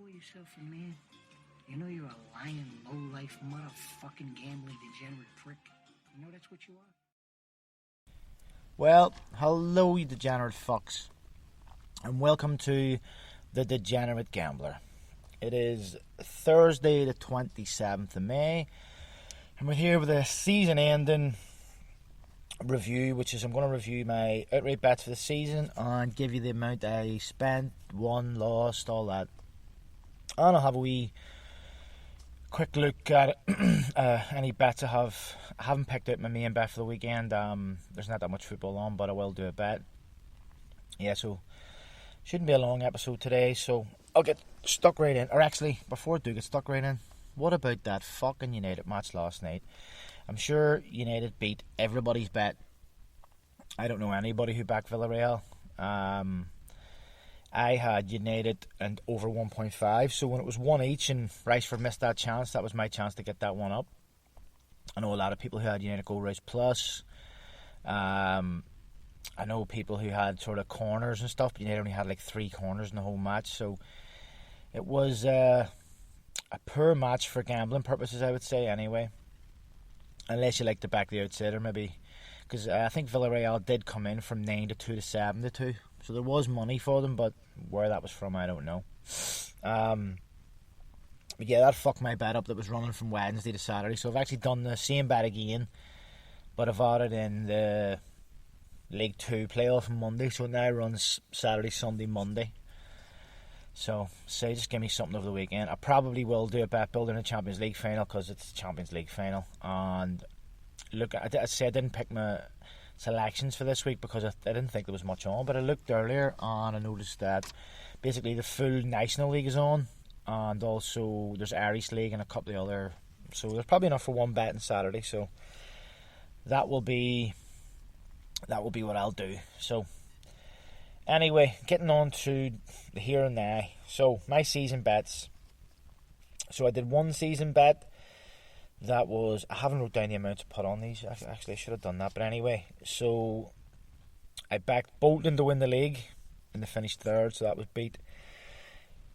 call yourself a man? You know you're a lying, low-life, motherfucking gambling degenerate prick. You know that's what you are? Well, hello you degenerate fucks, and welcome to The Degenerate Gambler. It is Thursday the 27th of May, and we're here with a season-ending review, which is I'm going to review my outright bets for the season and give you the amount I spent, won, lost, all that. And I'll have a wee quick look at any bets I haven't picked out my main bet for the weekend. There's not that much football on, but I will do a bet. Yeah, so shouldn't be a long episode today, so I'll get stuck right in. Or actually, before I do get stuck right in, what about that fucking United match last night? I'm sure United beat everybody's bet. I don't know anybody who backed Villarreal. I had United and over 1.5, so when it was 1 each and Rashford missed that chance, that was my chance to get that one up. I know a lot of people who had United goal race plus. I know people who had sort of corners and stuff, but United only had like 3 corners in the whole match, so it was a poor match for gambling purposes, I would say, anyway. Unless you like to back the outsider, maybe. Because I think Villarreal did come in from 9-2 to 7-2. So there was money for them, but where that was from, I don't know. But yeah, that fucked my bet up that was running from Wednesday to Saturday. So I've actually done the same bet again, but I've added in the League 2 playoff on Monday. So it now runs Saturday, Sunday, Monday. So say just give me something over the weekend. I probably will do a bet builder in the Champions League final because it's the Champions League final. And look, I said I didn't pick my selections for this week because I didn't think there was much on. But I looked earlier and I noticed that basically the full National League is on, and also there's Irish League and a couple of other. So there's probably enough for one bet on Saturday. So that will be what I'll do. So. Anyway, getting on to the here and now. So, my season bets. So, I did one season bet. That was... I haven't wrote down the amount to put on these. Actually, I should have done that. But anyway, so... I backed Bolton to win the league. And they finished third, so that was beat.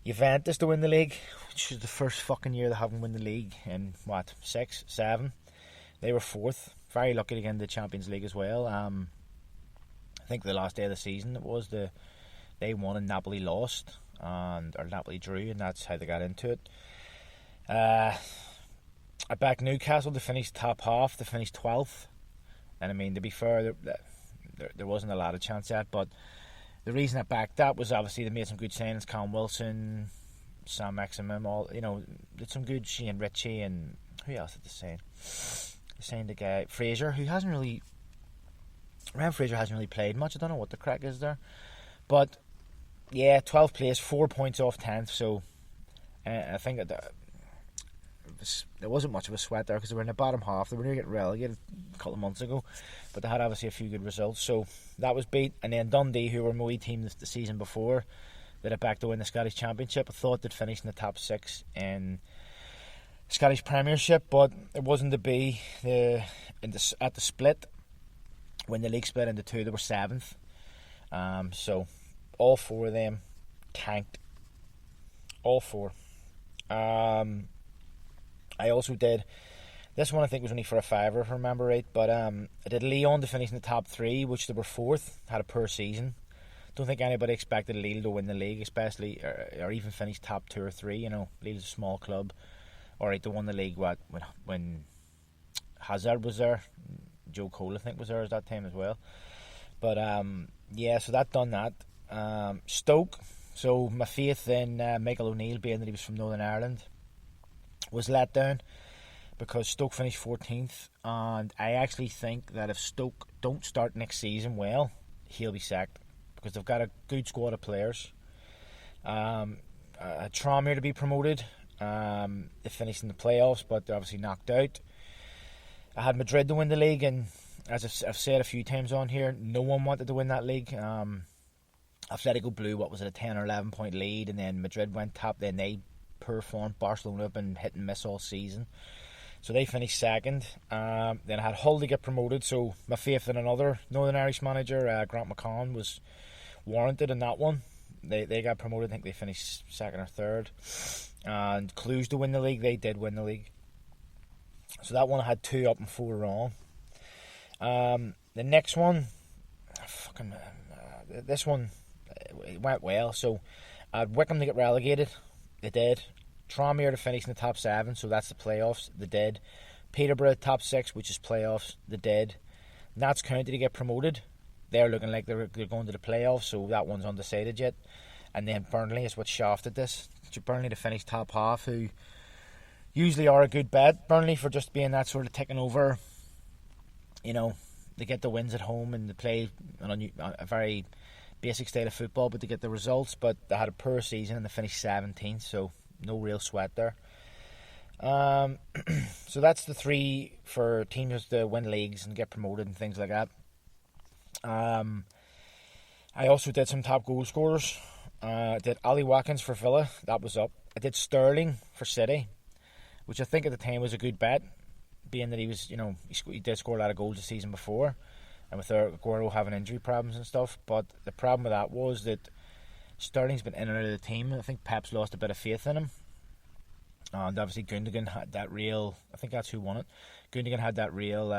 Juventus to win the league, which is the first fucking year they haven't won the league in, 6, 7. They were fourth. Very lucky to get into the Champions League as well. I think the last day of the season it was they won and Napoli lost, or Napoli drew, and that's how they got into it. I backed Newcastle to finish top half. They finished 12th, and I mean, to be fair, there wasn't a lot of chance yet. But the reason I backed that was obviously they made some good signings. Callum Wilson, Sam Maximum, all did some good. Shane Ritchie and who else did they sign? They signed the guy Fraser, who hasn't really. Ryan Fraser hasn't really played much. I don't know what the crack is there. But, yeah, 12th place, 4 points off 10th. So, I think that there wasn't much of a sweat there because they were in the bottom half. They were near getting relegated a couple of months ago. But they had obviously a few good results. So, that was beat. And then Dundee, who were my wee team the season before, that had backed to win the Scottish Championship. I thought they'd finish in the top 6 in Scottish Premiership. But it wasn't to be. At the split, when the league split into 2, they were 7th. So all 4 of them tanked. All 4. I also did this one. I think was only for a fiver, if I remember right. But I did Lyon to finish in the top 3, which they were 4th. Had a poor season. Don't think anybody expected Lille to win the league, especially or even finish top 2 or 3. You know, Lille's a small club. Alright, they won the league when Hazard was there. Joe Cole, I think, was there at that time as well. But, yeah, so that done that. Stoke, so my faith in Michael O'Neill, being that he was from Northern Ireland, was let down because Stoke finished 14th. And I actually think that if Stoke don't start next season well, he'll be sacked because they've got a good squad of players. Tranmere to be promoted. They finished in the playoffs, but they're obviously knocked out. I had Madrid to win the league, and as I've said a few times on here, no one wanted to win that league. Atletico blew, a 10 or 11 point lead, and then Madrid went top. Then they performed. Barcelona have been hit and miss all season. So they finished second. Then I had Hull to get promoted, so my faith in another Northern Irish manager, Grant McCann, was warranted in that one. They got promoted. I think they finished second or third. And Clues to win the league. They did win the league. So that one had 2 up and 4 wrong. The next one, this one, it went well. So I had Wycombe to get relegated. They did. Tranmere to finish in the top 7, so that's the playoffs. They did. Peterborough top 6, which is playoffs. They did. Nats County to get promoted. They're looking like they're going to the playoffs, so that one's undecided yet. And then Burnley is what shafted this. Burnley to finish top half, who usually are a good bet. Burnley for just being that sort of taking over. You know, they get the wins at home and they play a very basic style of football, but they get the results. But they had a poor season and they finished 17th, so no real sweat there. So that's the 3 for teams to win leagues and get promoted and things like that. I also did some top goal scorers. I did Ali Watkins for Villa. That was up. I did Sterling for City, which I think at the time was a good bet, being that he was, he did score a lot of goals the season before, and with Aguero having injury problems and stuff. But the problem with that was that Sterling's been in and out of the team. I think Pep's lost a bit of faith in him. And obviously Gundogan had that real, I think that's who won it. Gundogan had that real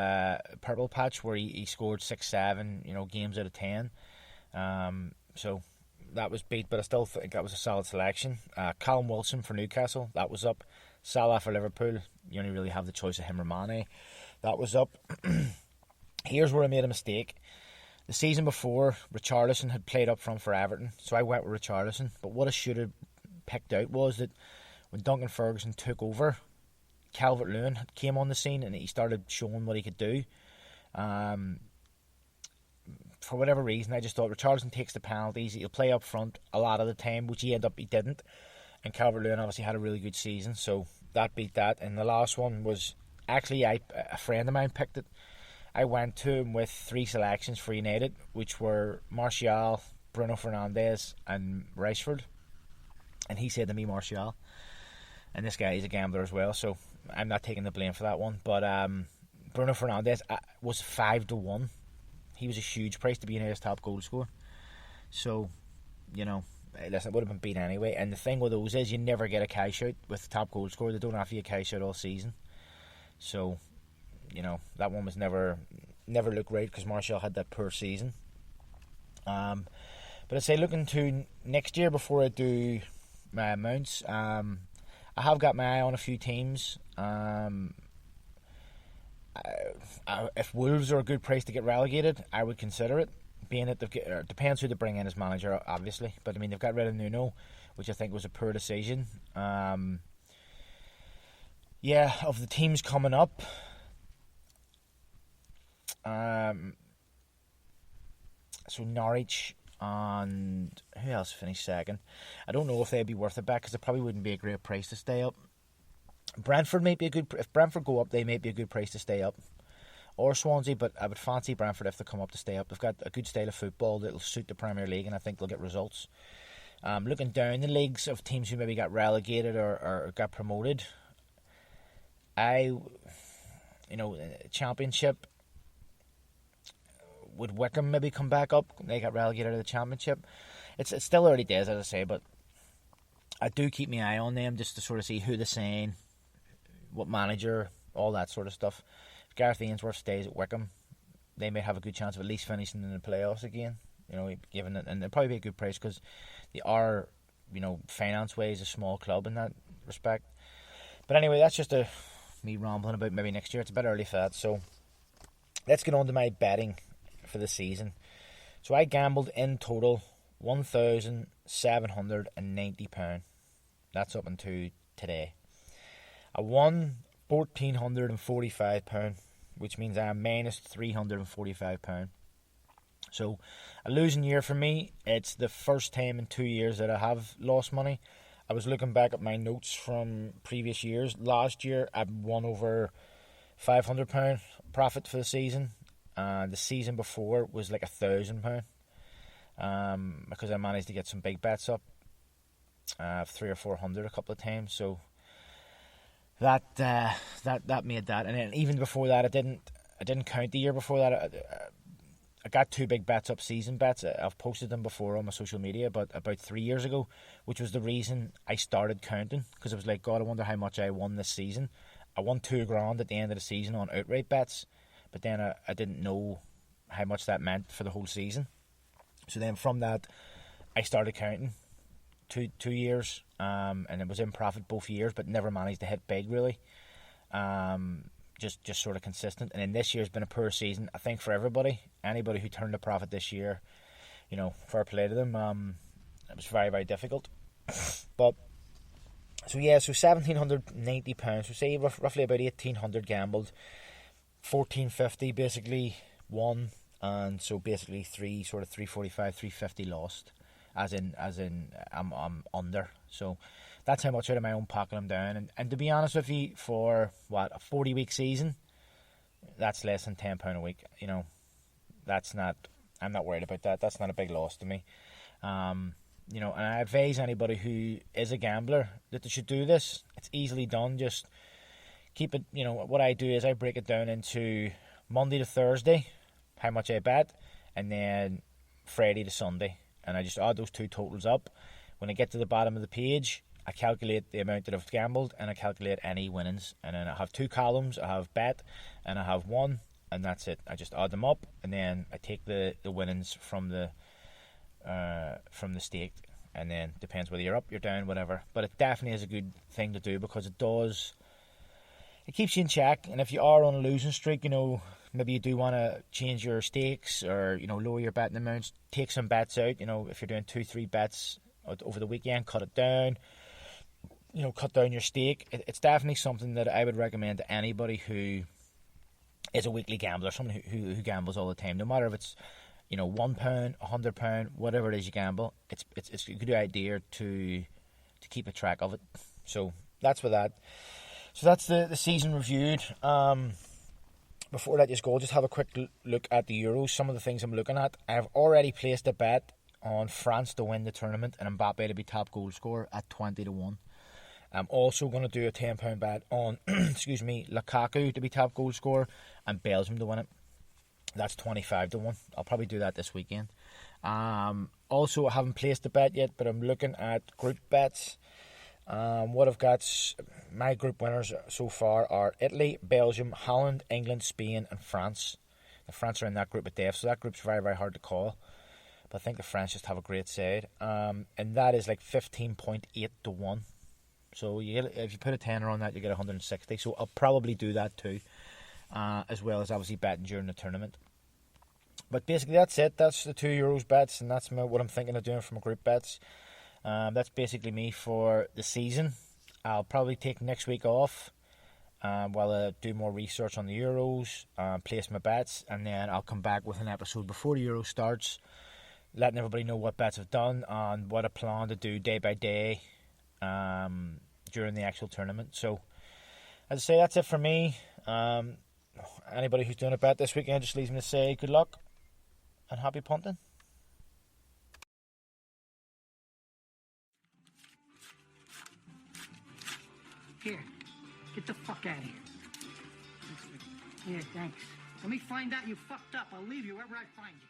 purple patch where he scored 6-7, games out of 10. So that was beat, but I still think that was a solid selection. Callum Wilson for Newcastle, that was up. Salah for Liverpool, you only really have the choice of him or Mane. That was up. Here's where I made a mistake. The season before, Richarlison had played up front for Everton, so I went with Richarlison. But what I should have picked out was that when Duncan Ferguson took over, Calvert-Lewin came on the scene and he started showing what he could do. For whatever reason, I just thought Richarlison takes the penalties, he'll play up front a lot of the time, which he didn't. And Calvert-Lewin obviously had a really good season, so that beat that. And the last one was, actually, a friend of mine picked it. I went to him with 3 selections for United, which were Martial, Bruno Fernandes, and Rashford. And he said to me, Martial. And this guy is a gambler as well, so I'm not taking the blame for that one. But Bruno Fernandes was 5-1. He was a huge price to be United's top goal scorer. So, listen, it would have been beat anyway. And the thing with those is you never get a cash out with the top goal scorer. They don't offer you a cash out all season. So, that one was never looked right because Martial had that poor season. But I'd say looking to next year before I do my mounts, I have got my eye on a few teams. If Wolves are a good price to get relegated, I would consider it. Being that it depends who they bring in as manager, obviously. But I mean, they've got rid of Nuno, which I think was a poor decision. Of the teams coming up, so Norwich and who else finished second? I don't know if they'd be worth it back because it probably wouldn't be a great price to stay up. Brentford might be a good. If Brentford go up, they might be a good price to stay up. Or Swansea, but I would fancy Brentford if they come up to stay up. They've got a good style of football that'll suit the Premier League, and I think they'll get results. Looking down the leagues of teams who maybe got relegated or got promoted, Championship, would Wycombe maybe come back up? They got relegated out of the Championship. It's still early days, as I say, but I do keep my eye on them just to sort of see who they're saying, what manager, all that sort of stuff. If Gareth Ainsworth stays at Wycombe, they may have a good chance of at least finishing in the playoffs again. Given it, and they'll probably be a good price because they are, finance-wise a small club in that respect. But anyway, that's just me rambling about maybe next year. It's a bit early for that. So let's get on to my betting for the season. So I gambled in total £1,790. That's up until today. I won £1,445, which means I am minus £345. So a losing year for me. It's the first time in 2 years that I have lost money. I was looking back at my notes from previous years. Last year I won over £500 profit for the season. The season before was like £1,000. Because I managed to get some big bets up, 300 or 400 a couple of times. So that made that, and then even before that, I didn't count the year before that. I got 2 big bets up, season bets. I've posted them before on my social media, but about 3 years ago, which was the reason I started counting, because I was like, God, I wonder how much I won this season. I won $2,000 at the end of the season on outright bets, but then I didn't know how much that meant for the whole season. So then from that, I started counting 2 years, and it was in profit both years, but never managed to hit big really. Just sort of consistent. And then this year's been a poor season, I think, for everybody. Anybody who turned a profit this year, fair play to them. It was very, very difficult. But so £1,790. So say roughly about 1,800 gambled, 1,450 basically won, and so basically 345, 350 lost. As in, I'm under. So that's how much out of my own pocket I'm down. And to be honest with you, for a 40-week season, that's less than £10 a week. That's not. I'm not worried about that. That's not a big loss to me. And I advise anybody who is a gambler that they should do this. It's easily done. Just keep it. What I do is I break it down into Monday to Thursday, how much I bet, and then Friday to Sunday. And I just add those 2 totals up. When I get to the bottom of the page, I calculate the amount that I've gambled, and I calculate any winnings. And then I have 2 columns. I have bet, and I have won, and that's it. I just add them up, and then I take the winnings from the stake. And then depends whether you're up, you're down, whatever. But it definitely is a good thing to do, because it keeps you in check. And if you are on a losing streak, maybe you do want to change your stakes, or lower your betting amounts, take some bets out. If you're doing 2-3 bets over the weekend, cut it down. Cut down your stake. It's definitely something that I would recommend to anybody who is a weekly gambler, someone who gambles all the time, no matter if it's £1, £100, whatever it is you gamble. It's a good idea to keep a track of it. So that's with that. So that's the season reviewed. Before I let you go, just have a quick look at the Euros. Some of the things I'm looking at. I've already placed a bet on France to win the tournament and Mbappe to be top goal scorer at 20-1. I'm also going to do a £10 bet on Lukaku to be top goal scorer and Belgium to win it. That's 25-1. I'll probably do that this weekend. Also, I haven't placed a bet yet, but I'm looking at group bets. What I've got, my group winners so far are Italy, Belgium, Holland, England, Spain, and France. The France are in that group with death, so that group's very, very hard to call. But I think the French just have a great side. And that is like 15.8-1. So if you put a tenner on that, you get 160. So I'll probably do that too, as well as obviously betting during the tournament. But basically that's it. That's the 2 Euros bets, and that's what I'm thinking of doing for my group bets. That's basically me for the season. I'll probably take next week off while I do more research on the Euros, place my bets, and then I'll come back with an episode before the Euro starts, letting everybody know what bets I've done and what I plan to do day by day during the actual tournament. So, as I say, that's it for me. Anybody who's doing a bet this weekend, just leaves me to say good luck and happy punting. Here, get the fuck out of here. Yeah, thanks. Let me find out you fucked up. I'll leave you wherever I find you.